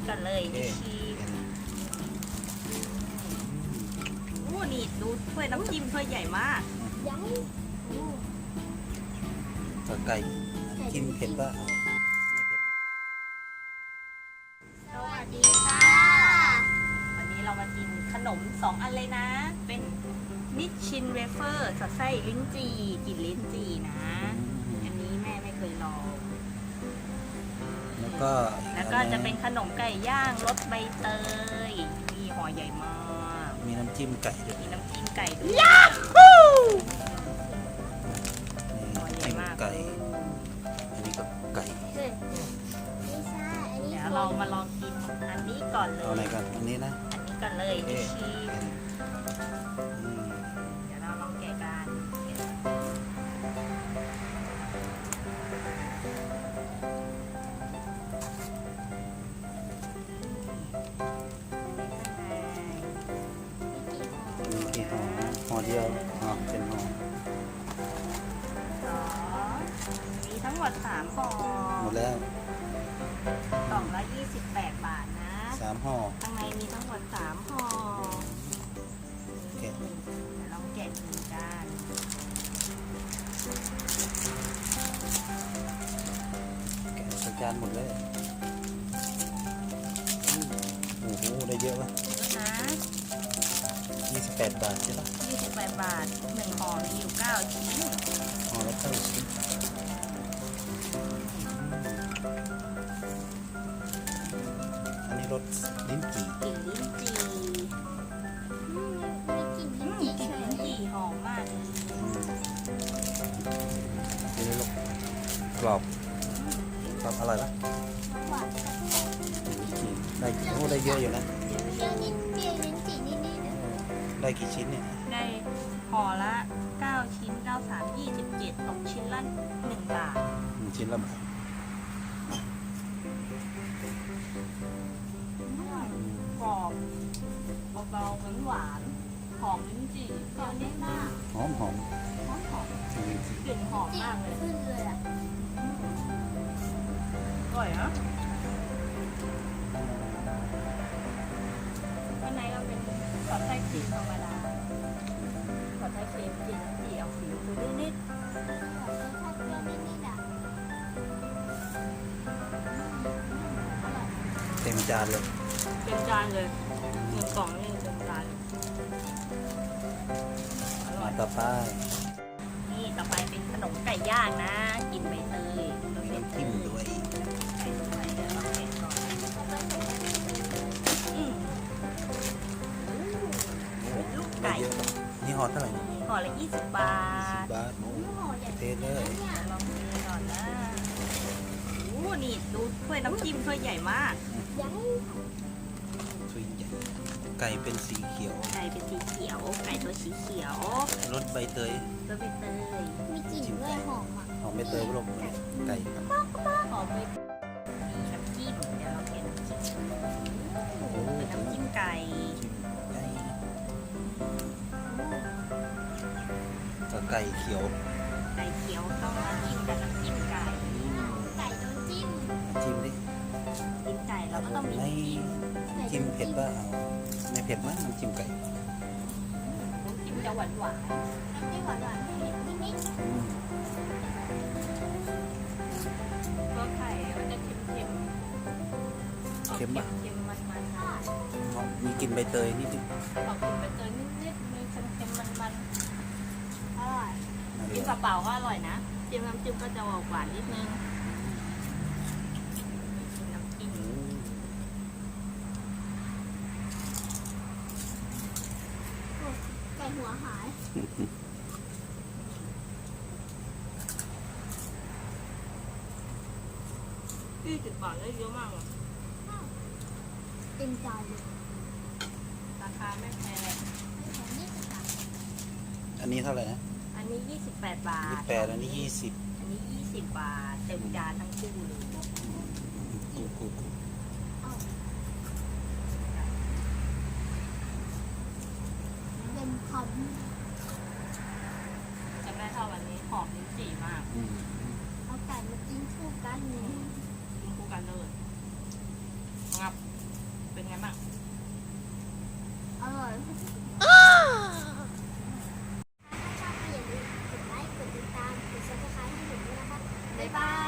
กันเลยชีสโอ้นี่ดูถ้วยน้ำจิ้มถ้วยใหญ่มากต่อไก่กินเผ็ดป่ะสวัสดีค่ะวันนี้เรามากินขนม2 อันเลยนะเป็นนิชชินเวเฟอร์สอดไส้ลิ้นจี่กลิ่นลิ้นจี่นะอันนี้แม่ไม่เคยลองแล้วก็จะเป็นขนมไก่ย่างรสใบเตยมีห่อใหญ่มากมีน้ำจิ้มไก่ด้วยมีน้ำจิ้มไก่ด้วยยาฮูห่อใหญ่มากไก่อันนี้ก็ไก่เดี๋ยวเรามาลองกินอันนี้ก่อนเลยเอาไหนกันอันนี้นะอันนี้ก่อนเลยชีสเดี๋ยวเราลองแกะกันห่อเดียวเป็นห่อมีทั้งหมด3 ห่อหมดแล้วกล่องละ28 บาทนะ3 ห่อข้างในมีทั้งหมด3 ห่อเดี๋ยวลองแกะดูกันแกะใส่จานหมดเลยโอ้โหได้เยอะป่ะนะ28 บาทใช่ปะ28 บาท1 ห่อมีอยู่9 ชิ้นห่อละ9 ชิ้นอันนี้รสลิ้นจี่กลิ่นลิ้นจี่กลิ่นลิ้นจี่หอมมากนี่ลูกกรอบอร่อยปะได้ได้เยอะอยู่นะได้กี่ชิ้นเนี่ยได้ห่อละ9 ชิ้น9 3 27ตกชิ้นละ1 บาทชิ้นละบาทกรอบเบาๆหวานหอมลิ้นจี่กรอบได้มากหอมกลิ่นหอมมากเลยขึ้นเลยอ่ะอร่อยนะข้างในก็เป็นสอดไส้ครีมธรรมดาสอดไส้ครีมกลิ่นลิ้นจี่เอาสีดูนิดเต็มจานเลย1 กล่องนี่เต็มจานต่อไปนี่ต่อไปเป็นขนมไก่ย่างนะกินใบเตยมีน้ำจิ้มด้วยไก่ด้วยเดี๋ยวเราแกะก่อนลูกไก่นี่ห่อเท่าไหร่ห่อละ20 บาทเทเลยลองดูก่อนนะโอ้นี่ดูถ้วยน้ำจิ้มถ้วยใหญ่มากถ้วยใหญ่ไก่เป็นสีเขียวไก่ตัวสีเขียวรสใบเตยรสใบเตยมีกลิ่นด้วยหอมอ่ะหอมใบเตยลูกไก่ครับหอมใบมีน้ำจิ้มเดี๋ยวเราเปลี่ยนน้ำจิ้มเป็นน้ำจิ้มไก่กับไก่เขียวต้องมาจิ้มกับน้ำจิ้มไก่โดนจิ้มจิ้มดิจิ้มไก่เราก็ต้องมีจิ้มเผ็ดป่ะไม่เผ็ดมั้งน้ำจิ้มไก่น้ำจิ้มจะหวานน้ำจิ้มหวานนิดตัวไข่มันจะเค็มป่ะมันมีกลิ่นใบเตยนิดนึงออกกลิ่นใบเตยนิดมีเค็มมันอร่อยกินเปล่าก็อร่อยนะจิ้มน้ำจิ้มก็จะหวานนิดนึงน้ำจิ้มไก่หัวหาย20 บาทได้เยอะมากเลยเต็มจานเลยราคาไม่แพงอันนี้เท่าไหร่นะอันนี้28 บาทอันนี้20อันนี้20 บาทเต็มจานทั้งคู่เลยเป็นคำจะไม่เท่าวันนี้หอมลิ้นจี่มากเอาไก่มากินคู่กันเลยกินคู่กันเลยงับ ไงบ้าง อร่อยถ้าชอบก็อย่าลืมกดไลค์ กดติดตาม กดซับสไครต์ให้หนูด้วยนะคะ บ๊ายบาย